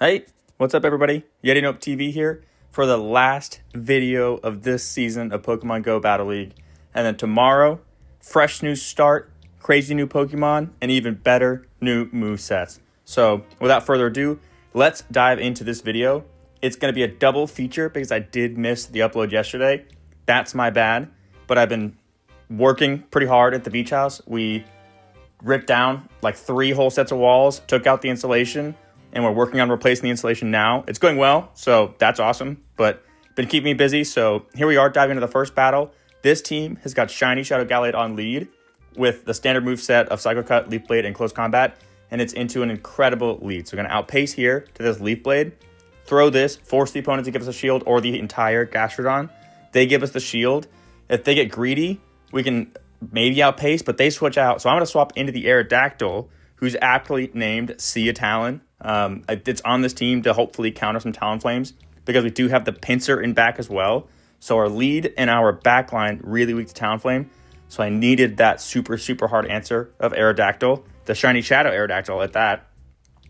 Hey, what's up everybody? Yeti Nope TV here for the last video of this season of Pokemon Go Battle League. And then tomorrow, fresh new start, crazy new Pokemon, and even better new movesets. So without further ado, let's dive into this video. It's going to be a double feature because I did miss the upload yesterday. That's my bad, but I've been working pretty hard at the beach house. We ripped down like 3 whole sets of walls, took out the insulation, and we're working on replacing the insulation now. It's going well, so that's awesome, but been keeping me busy. So here we are diving into the first battle. This team has got Shiny Shoutout Capcut on lead with the standard move set of Psycho Cut, Leaf Blade, and Close Combat, and it's into an incredible lead. So we're going to outpace here to this Leaf Blade, throw this, force the opponent to give us a shield or the entire Gastrodon. They give us the shield. If they get greedy, we can maybe outpace, but they switch out. So I'm going to swap into the Aerodactyl, who's aptly named Sea Talon. It's on this team to hopefully counter some Talonflames because we do have the Pinsir in back as well. So our lead and our backline really weak to Talonflame. So I needed that super hard answer of Aerodactyl, the Shiny Shadow Aerodactyl at that.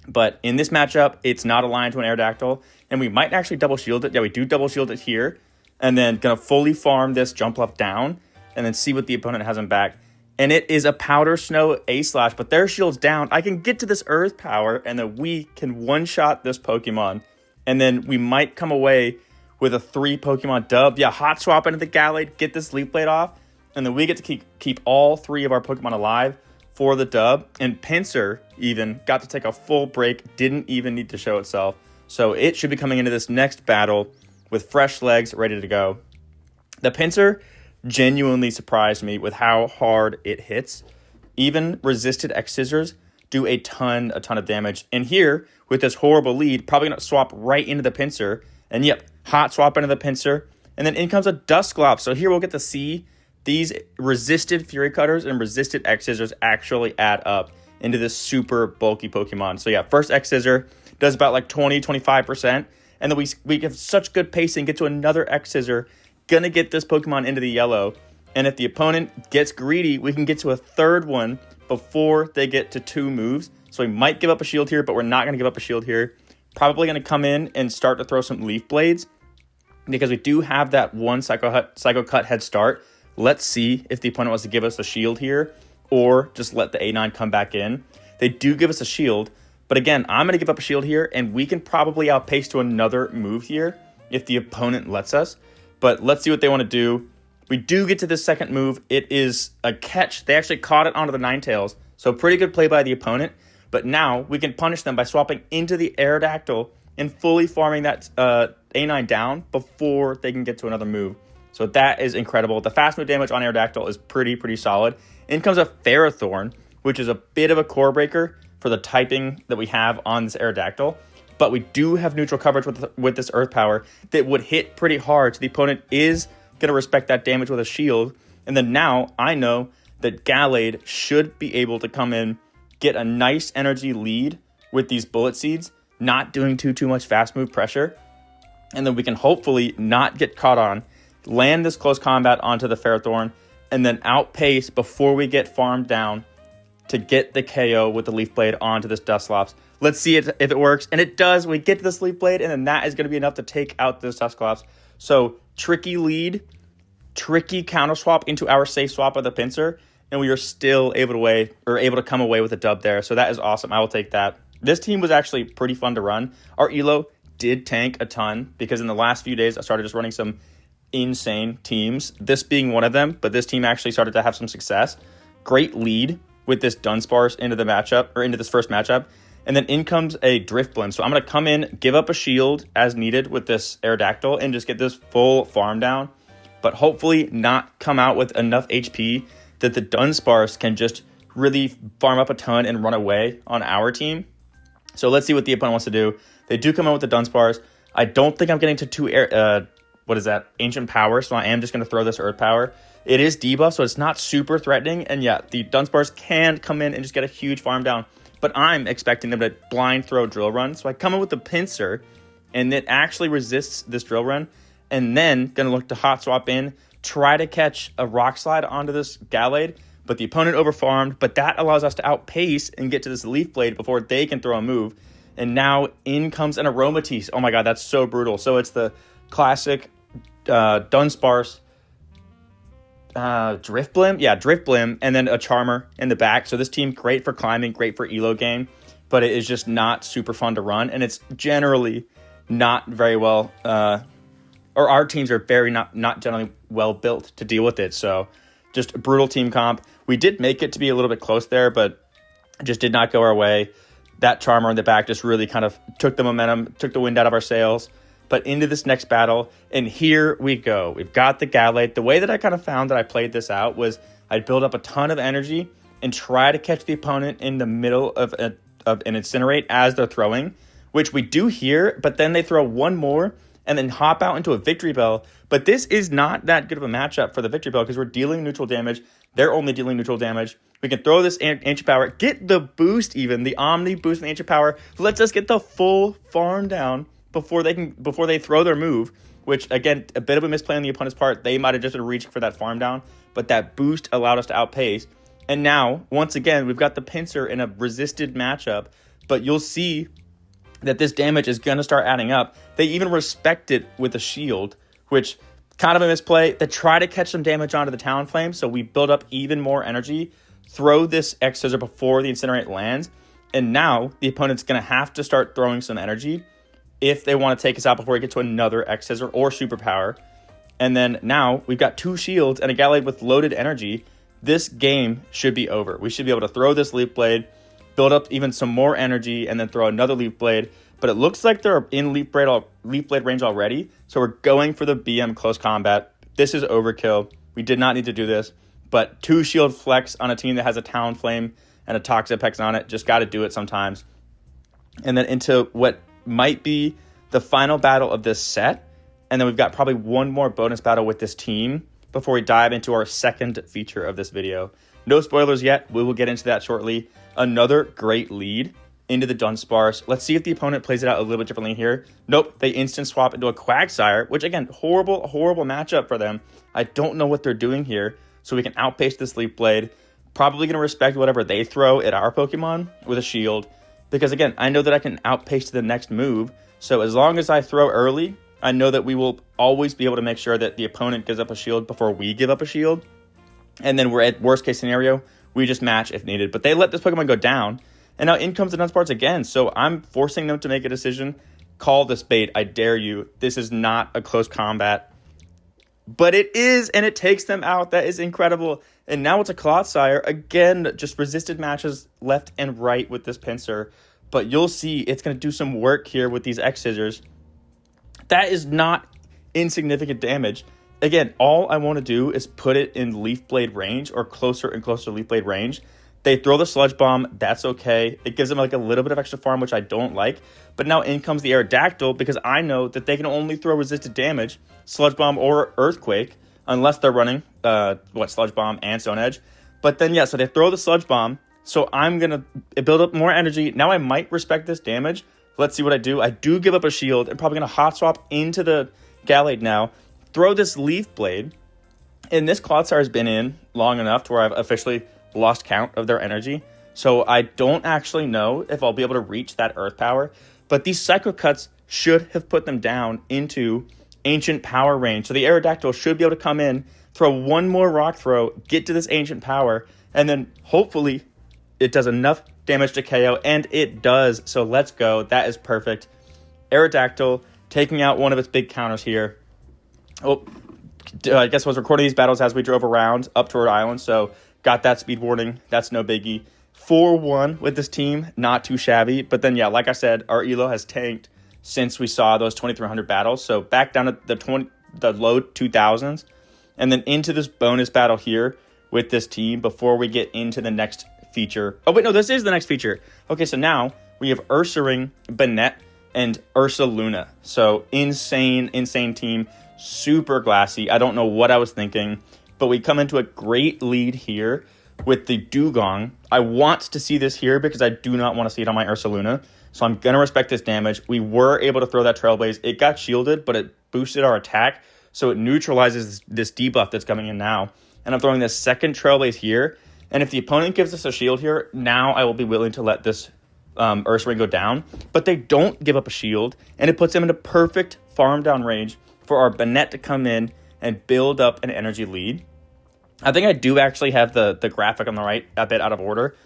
But in this matchup, it's not aligned to an Aerodactyl, and we might actually double shield it. Yeah, we do double shield it here, and then gonna fully farm this jump up down, and then see what the opponent has in back. And it is a Powder Snow A-Slash, but their shield's down. I can get to this Earth Power, and then we can one-shot this Pokemon. And then we might come away with a 3-Pokemon dub. Yeah, hot swap into the Gallade, get this Leaf Blade off, and then we get to keep all 3 of our Pokemon alive for the dub. And Pinsir even got to take a full break, didn't even need to show itself. So it should be coming into this next battle with fresh legs ready to go. The Pinsir genuinely surprised me with how hard it hits. Even resisted X Scissors do a ton of damage. And here, with this horrible lead, probably gonna swap right into the Pinsir. And yep, hot swap into the Pinsir. And then in comes a Dusclops. So here we'll get to see these resisted Fury Cutters and resisted X Scissors actually add up into this super bulky Pokemon. So yeah, first X Scissor does about like 20-25%. And then we have such good pacing, get to another X Scissor, gonna get this Pokemon into the yellow, and if the opponent gets greedy, we can get to a 3rd one before they get to 2 moves. So we might give up a shield here, but we're not gonna give up a shield here. Probably gonna come in and start to throw some Leaf Blades because we do have that 1 Psycho Cut head start. Let's see if the opponent wants to give us a shield here or just let the A9 come back in. They do give us a shield, but again, I'm gonna give up a shield here, and we can probably outpace to another move here if the opponent lets us. But let's see what they want to do. We do get to this second move. It is a catch. They actually caught it onto the Ninetales. So pretty good play by the opponent. But now we can punish them by swapping into the Aerodactyl and fully farming that A9 down before they can get to another move. So that is incredible. The fast move damage on Aerodactyl is pretty solid. In comes a Ferrothorn, which is a bit of a core breaker for the typing that we have on this Aerodactyl. But we do have neutral coverage with this Earth Power that would hit pretty hard. So the opponent is going to respect that damage with a shield. And then now I know that Gallade should be able to come in, get a nice energy lead with these Bullet Seeds, not doing too much fast move pressure. And then we can hopefully not get caught on, land this Close Combat onto the Ferrothorn, and then outpace before we get farmed down to get the KO with the Leaf Blade onto this Dusclops. Let's see if it works. And it does. We get to this Leaf Blade, and then that is going to be enough to take out this Dusclops. So tricky lead, tricky counter swap into our safe swap of the Pinsir, and we are still able to come away with a dub there. So that is awesome. I will take that. This team was actually pretty fun to run. Our elo did tank a ton because in the last few days I started just running some insane teams, this being one of them, but this team actually started to have some success. Great lead with this Dunsparce into the matchup, or into this first matchup. And then in comes a Drifblim. So I'm going to come in, give up a shield as needed with this Aerodactyl, and just get this full farm down. But hopefully not come out with enough HP that the Dunsparce can just really farm up a ton and run away on our team. So let's see what the opponent wants to do. They do come out with the Dunsparce. I don't think I'm getting to 2 Ancient Power, so I am just going to throw this Earth Power. It is debuff, so it's not super threatening. And yeah, the Dunsparce can come in and just get a huge farm down. But I'm expecting them to blind throw Drill Run. So I come in with the Pinsir, and it actually resists this Drill Run. And then going to look to hot swap in, try to catch a Rock Slide onto this Gallade. But the opponent overfarmed. But that allows us to outpace and get to this Leaf Blade before they can throw a move. And now in comes an Aromatisse. Oh my god, that's so brutal. So it's the classic Dunsparce Drifblim. Yeah, Drifblim, and then a Charmer in the back. So this team, great for climbing, great for elo game, but it is just not super fun to run. And it's generally not very well, or our teams are very not generally well built to deal with it. So just a brutal team comp. We did make it to be a little bit close there, but it just did not go our way. That Charmer in the back just really kind of took the momentum, took the wind out of our sails. But into this next battle, and here we go. We've got the Gallade. The way that I kind of found that I played this out was I'd build up a ton of energy and try to catch the opponent in the middle of an Incinerate as they're throwing, which we do here, but then they throw one more and then hop out into a Victory Bell. But this is not that good of a matchup for the Victory Bell because we're dealing neutral damage. They're only dealing neutral damage. We can throw this Ancient Power, get the boost even, the Omni boost from Ancient Power, lets us get the full farm down before they throw their move, which again, a bit of a misplay on the opponent's part. They might have just been reaching for that farm down, but that boost allowed us to outpace. And now, once again, we've got the Pinsir in a resisted matchup, but you'll see that this damage is going to start adding up. They even respect it with a shield, which kind of a misplay. They try to catch some damage onto the Talonflame, so we build up even more energy, throw this X-Scissor before the Incinerate lands, and now the opponent's going to have to start throwing some energy if they want to take us out before we get to another X-Scissor or Superpower. And then now we've got two shields and a Gallade with loaded energy. This game should be over. We should be able to throw this Leaf Blade, build up even some more energy, and then throw another Leaf Blade. But it looks like they're in Leaf Blade range already, so we're going for the BM close combat. This is overkill. We did not need to do this, but 2 shield flex on a team that has a Talonflame and a Toxapex on it, just got to do it sometimes. And then into what might be the final battle of this set, and then we've got probably one more bonus battle with this team before we dive into our second feature of this video. No spoilers yet. We will get into that shortly. Another great lead into the Dunsparce. Let's see if the opponent plays it out a little bit differently here. Nope, they instant swap into a Quagsire, which again, horrible matchup for them. I don't know what they're doing here, so we can outpace this Leaf Blade. Probably going to respect whatever they throw at our Pokemon with a shield, because again, I know that I can outpace to the next move. So as long as I throw early, I know that we will always be able to make sure that the opponent gives up a shield before we give up a shield. And then we're at worst case scenario, we just match if needed. But they let this Pokemon go down, and now in comes the Dunsparce again. So I'm forcing them to make a decision. Call this bait, I dare you. This is not a close combat. But it is, and it takes them out. That is incredible. And now it's a Clodsire. Again, just resisted matches left and right with this Pinsir. But you'll see it's going to do some work here with these X-Scissors. That is not insignificant damage. Again, all I want to do is put it in Leaf Blade range or closer and closer to Leaf Blade range. They throw the Sludge Bomb. That's okay. It gives them like a little bit of extra farm, which I don't like. But now in comes the Aerodactyl because I know that they can only throw resisted damage, Sludge Bomb or Earthquake, unless they're running Sludge Bomb and Stone Edge. But then, yeah, so they throw the Sludge Bomb. So I'm going to build up more energy. Now I might respect this damage. Let's see what I do. I do give up a shield. I'm probably going to hot swap into the Gallade now. Throw this Leaf Blade. And this Clodsire has been in long enough to where I've officially lost count of their energy. So I don't actually know if I'll be able to reach that Earth Power. But these Psycho Cuts should have put them down into Ancient Power range. So the Aerodactyl should be able to come in, throw one more Rock Throw, get to this Ancient Power, and then hopefully it does enough damage to KO, and it does. So let's go. That is perfect. Aerodactyl taking out one of its big counters here. Oh, I guess I was recording these battles as we drove around up to Rhode Island, so got that speed warning. That's no biggie. 4-1 with this team, not too shabby. But then, yeah, like I said, our elo has tanked since we saw those 2300 battles. So back down to the low 2000s, and then into this bonus battle here with this team before we get into the next feature. Oh, wait, no, this is the next feature. Okay, so now we have Ursaring, Banette, and Ursaluna. So insane team. Super glassy. I don't know what I was thinking, but we come into a great lead here with the Dugong. I want to see this here because I do not want to see it on my Ursaluna. So I'm going to respect this damage. We were able to throw that Trailblaze. It got shielded, but it boosted our attack. So it neutralizes this debuff that's coming in now. And I'm throwing this second Trailblaze here. And if the opponent gives us a shield here, now I will be willing to let this Ursaring go down, but they don't give up a shield, and it puts them into perfect farm down range for our Bennett to come in and build up an energy lead. I think I do actually have the graphic on the right a bit out of order.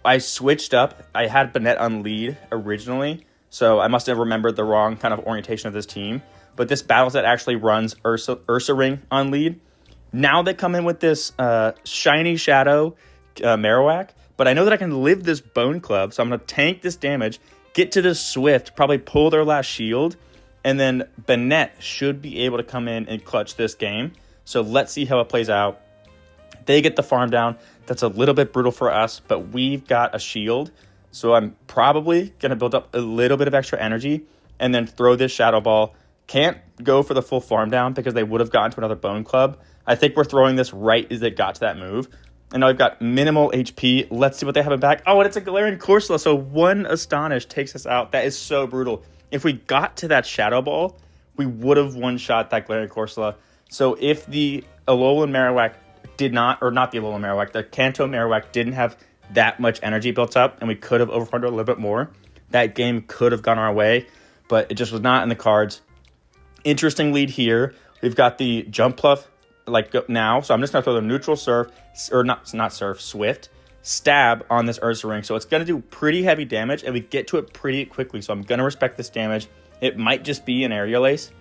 I switched up. I had Bennett on lead originally, so I must have remembered the wrong kind of orientation of this team. But this battle set actually runs Ursaring on lead. Now they come in with this shiny shadow Marowak, but I know that I can live this Bone Club, so I'm going to tank this damage, get to this Swift, probably pull their last shield, and then Bennett should be able to come in and clutch this game. So let's see how it plays out. They get the farm down. That's a little bit brutal for us, but we've got a shield. So I'm probably going to build up a little bit of extra energy and then throw this Shadow Ball. Can't go for the full farm down because they would have gotten to another Bone Club. I think we're throwing this right as it got to that move. And now we've got minimal HP. Let's see what they have in back. Oh, and it's a Galarian Corsola. So one Astonish takes us out. That is so brutal. If we got to that Shadow Ball, we would have one-shot that Galarian Corsola. So if the Alolan Marowak did not, or not the Alolan Marowak, the Kanto Marowak didn't have that much energy built up, and we could have overfarmed a little bit more, that game could have gone our way, but it just was not in the cards. Interesting lead here. We've got the Jump Pluff now, so I'm just going to throw the neutral Surf, or not Surf, Swift, Stab on this Ursaring. So it's going to do pretty heavy damage, and we get to it pretty quickly, so I'm going to respect this damage. It might just be an Aerial Ace.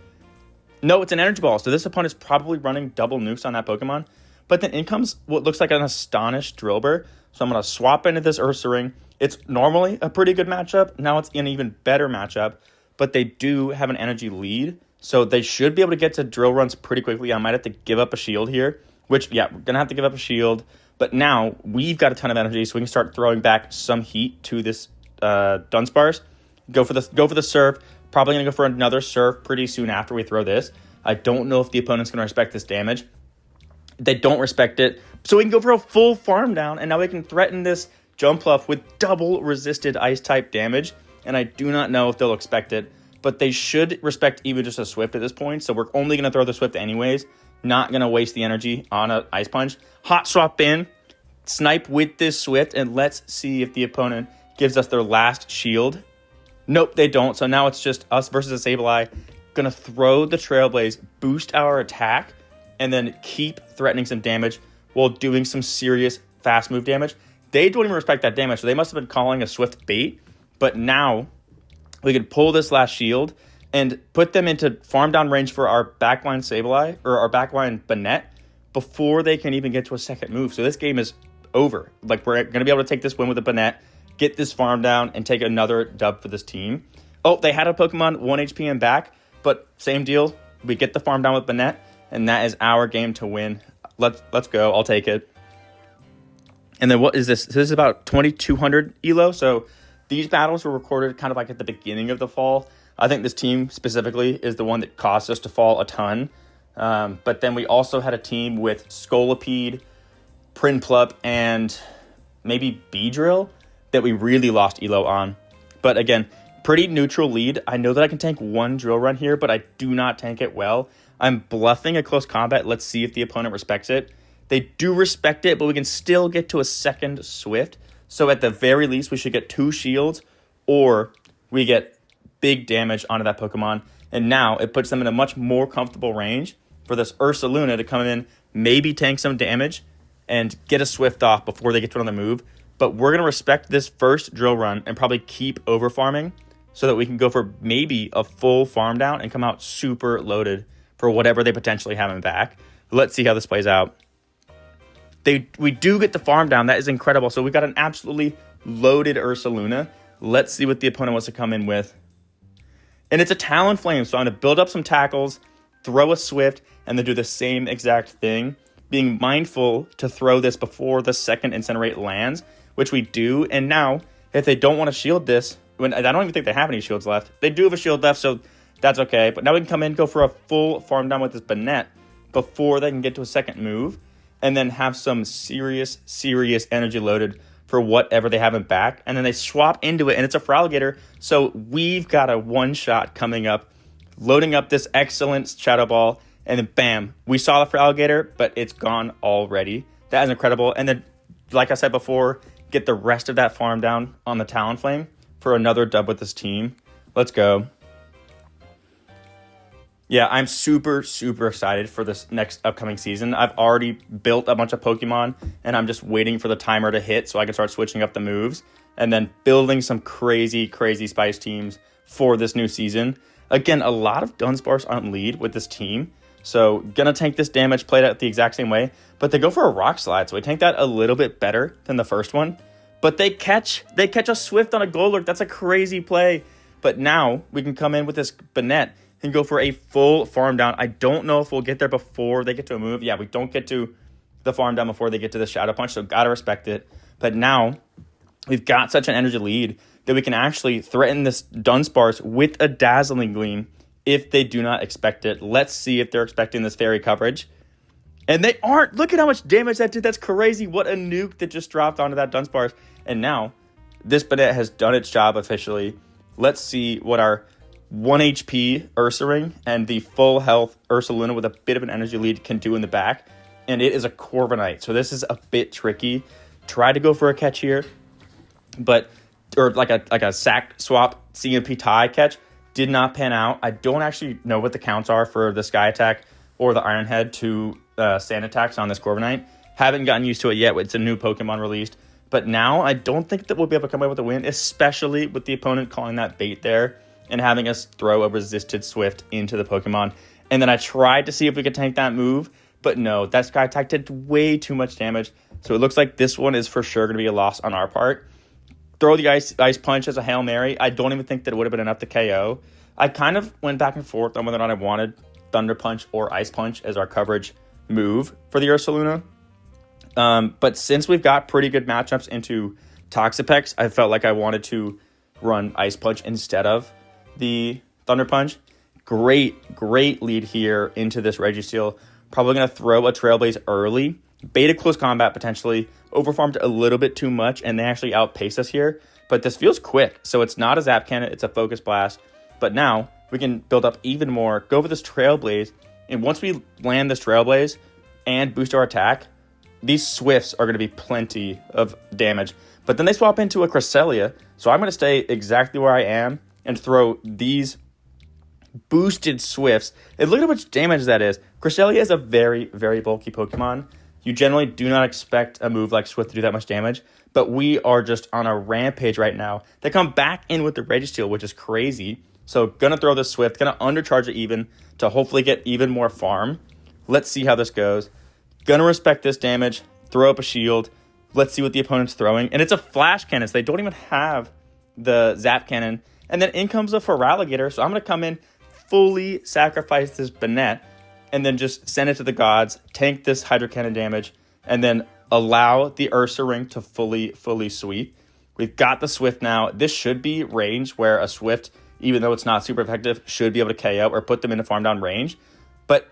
No, it's an Energy Ball, so this opponent's probably running double nukes on that Pokemon. But then in comes what looks like an Astonished Drillbur. So I'm going to swap into this Ursaring. It's normally a pretty good matchup. Now it's an even better matchup. But they do have an energy lead. So they should be able to get to drill runs pretty quickly. I might have to give up a shield here. Which, yeah, we're going to have to give up a shield. But now we've got a ton of energy. So we can start throwing back some heat to this Dunsparce. Go for the Surf. Probably going to go for another Surf pretty soon after we throw this. I don't know if the opponent's going to respect this damage. They don't respect it. So we can go for a full farm down, and now we can threaten this Jump Pluff with double resisted Ice-type damage, and I do not know if they'll expect it, but they should respect even just a Swift at this point, so we're only going to throw the Swift anyways, not going to waste the energy on an Ice Punch. Hot Swap in, snipe with this Swift, and let's see if the opponent gives us their last shield. Nope, they don't, so now it's just us versus a Sableye. Going to throw the Trailblaze, boost our attack, and then keep threatening some damage while doing some serious fast move damage. They don't even respect that damage, so they must have been calling a Swift bait. But now we can pull this last shield and put them into farm down range for our backline Sableye, or our backline Bennett, before they can even get to a second move. So this game is over. Like, we're going to be able to take this win with a Bennett, get this farm down, and take another dub for this team. Oh, they had a Pokemon 1 HP and back, but same deal. We get the farm down with Bennett, and that is our game to win. Let's go. I'll take it. And then what is this? This is about 2,200 ELO. So these battles were recorded kind of like at the beginning of the fall. I think this team specifically is the one that caused us to fall a ton. But then we also had a team with Scolipede, Prinplup, and maybe Beedrill that we really lost ELO on. But again, pretty neutral lead. I know that I can tank one drill run here, but I do not tank it well. I'm bluffing a close combat. Let's see if the opponent respects it. They do respect it, but we can still get to a second Swift. So at the very least, we should get 2 shields, or we get big damage onto that Pokemon. And now it puts them in a much more comfortable range for this Ursaluna to come in, maybe tank some damage, and get a Swift off before they get to another move. But we're going to respect this first drill run and probably keep over farming so that we can go for maybe a full farm down and come out super loaded for whatever they potentially have in back. Let's see how this plays out. We do get the farm down. That is incredible. So we got an absolutely loaded Ursaluna. Let's see what the opponent wants to come in with. And it's a Talonflame. So I'm going to build up some tackles, throw a Swift, and then do the same exact thing. Being mindful to throw this before the second Incinerate lands, which we do. And now, if they don't want to shield this, I don't even think they have any shields left. They do have a shield left, so that's okay. But now we can come in, go for a full farm down with this Bennett before they can get to a second move, and then have some serious energy loaded for whatever they have in back. And then they swap into it, and it's a Feraligatr. So we've got a one-shot coming up, loading up this excellent Shadow Ball, and then bam, we saw the Feraligatr, but it's gone already. That is incredible. And then, like I said before, get the rest of that farm down on the Talonflame for another dub with this team. Let's go. Yeah, I'm super, super excited for this next upcoming season. I've already built a bunch of Pokemon, and I'm just waiting for the timer to hit so I can start switching up the moves and then building some crazy, crazy Spice teams for this new season. Again, a lot of Dunsparce on lead with this team, so gonna tank this damage, played out the exact same way, but they go for a Rock Slide, so we tank that a little bit better than the first one. But they catch a Swift on a Golurk. That's a crazy play. But now we can come in with this Banette and go for a full farm down. I don't know if we'll get there before they get to a move. Yeah, we don't get to the farm down before they get to the Shadow Punch, so gotta respect it. But now we've got such an energy lead that we can actually threaten this Dunsparce with a Dazzling Gleam if they do not expect it. Let's see if they're expecting this fairy coverage. And they aren't. Look at how much damage that did. That's crazy. What a nuke that just dropped onto that Dunsparce. And now this Banette has done its job officially. Let's see what our 1 HP Ursaring and the full health Ursaluna with a bit of an energy lead can do in the back. And it is a Corviknight, so this is a bit tricky. Tried to go for a catch here, or like a sack swap CMP tie catch. Did not pan out. I don't actually know what the counts are for the Sky Attack or the Iron Head to Sand attacks on this Corviknight. Haven't gotten used to it yet. It's a new Pokemon released. But now I don't think that we'll be able to come away with a win, especially with the opponent calling that bait there and having us throw a resisted Swift into the Pokemon. And then I tried to see if we could tank that move, but no, that Sky Attack did way too much damage. So it looks like this one is for sure going to be a loss on our part. Throw the Ice Punch as a Hail Mary. I don't even think that it would have been enough to KO. I kind of went back and forth on whether or not I wanted Thunder Punch or Ice Punch as our coverage move for the Ursaluna. But since we've got pretty good matchups into Toxapex, I felt like I wanted to run Ice Punch instead of the Thunder Punch. Great lead here into this Registeel. Probably going to throw a Trailblaze early. Beta Close Combat potentially. Overfarmed a little bit too much, and they actually outpace us here. But this feels quick, so it's not a Zap Cannon, it's a Focus Blast. But now we can build up even more, go for this Trailblaze, and once we land this Trailblaze and boost our attack, these Swifts are going to be plenty of damage. But then they swap into a Cresselia, so I'm going to stay exactly where I am and throw these boosted Swifts. And look at how much damage that is. Cresselia is a very, very bulky Pokemon. You generally do not expect a move like Swift to do that much damage, but we are just on a rampage right now. They come back in with the Registeel, which is crazy. So gonna throw this Swift, gonna undercharge it even to hopefully get even more farm. Let's see how this goes. Gonna respect this damage, throw up a shield. Let's see what the opponent's throwing. And it's a Flash Cannon, so they don't even have the Zap Cannon. And then in comes a Feraligatr, so I'm gonna come in, fully sacrifice this Banette, and then just send it to the gods, tank this Hydro Cannon damage, and then allow the Ursaring to fully sweep. We've got the Swift now. This should be range where a Swift, even though it's not super effective, should be able to KO or put them into farm down range. But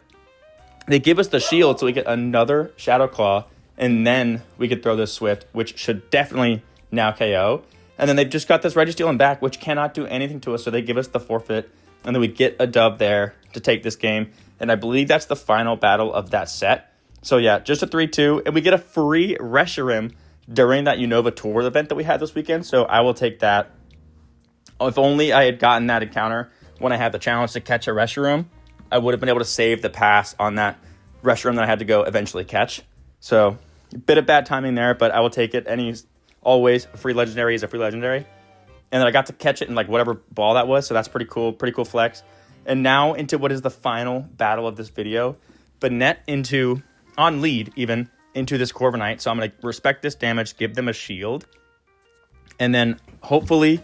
they give us the shield so we get another Shadow Claw, and then we could throw this Swift, which should definitely now KO. And then they've just got this Registeel in back, which cannot do anything to us, so they give us the forfeit, and then we get a dub there to take this game. And I believe that's the final battle of that set. So yeah, just a 3-2. And we get a free Reshiram during that Unova Tour event that we had this weekend. So I will take that. If only I had gotten that encounter when I had the challenge to catch a Reshiram, I would have been able to save the pass on that Reshiram that I had to go eventually catch. So a bit of bad timing there, but I will take it. Always, a free legendary is a free legendary. And then I got to catch it in like whatever ball that was. So that's pretty cool flex. And now into what is the final battle of this video. Banette on lead even, into this Corviknight. So I'm going to respect this damage, give them a shield. And then hopefully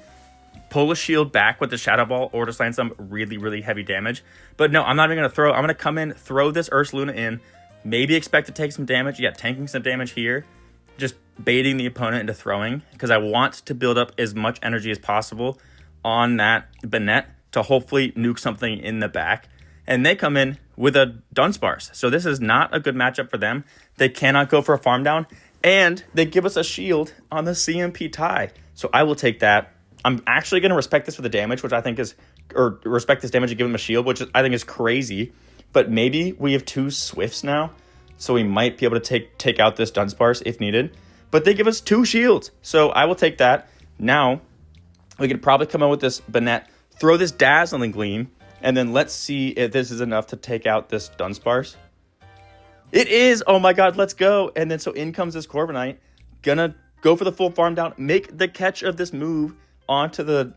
pull a shield back with the Shadow Ball or just land some really heavy damage. But no, I'm not even going to throw. I'm going to come in, throw this Ursaluna in. Maybe expect to take some damage. Yeah, tanking some damage here. Just baiting the opponent into throwing. Because I want to build up as much energy as possible on that Banette to hopefully nuke something in the back. And they come in with a Dunsparce. So this is not a good matchup for them. They cannot go for a farm down. And they give us a shield on the CMP tie. So I will take that. I'm actually going to respect this for the damage, which I think is... Or respect this damage and give them a shield, which I think is crazy. But maybe we have 2 Swifts now. So we might be able to take out this Dunsparce if needed. But they give us 2 shields. So I will take that. Now, We could probably come out with this Banette, throw this Dazzling Gleam, and then let's see if this is enough to take out this Dunsparce. It is! Oh my god, let's go! And then so in comes this Corviknight. Gonna go for the full farm down, make the catch of this move onto the,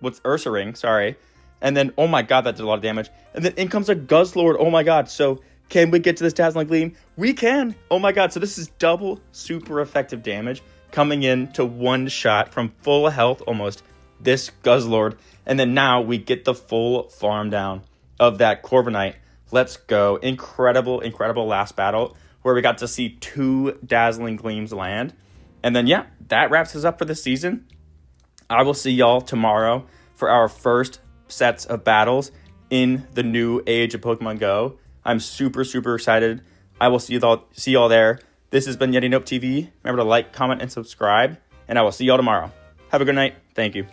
Ursaring, sorry. And then, oh my god, that did a lot of damage. And then in comes a Guzzlord, oh my god. So can we get to this Dazzling Gleam? We can! Oh my god, so this is double super effective damage coming in to one shot from full health almost, this Guzzlord. And then now we get the full farm down of that Corviknight. Let's go. Incredible, incredible last battle where we got to see 2 Dazzling Gleams land. And then, yeah, that wraps us up for this season. I will see y'all tomorrow for our first sets of battles in the new age of Pokemon Go. I'm super, super excited. I will see y'all there. This has been Yeti Nope TV. Remember to like, comment, and subscribe. And I will see y'all tomorrow. Have a good night. Thank you.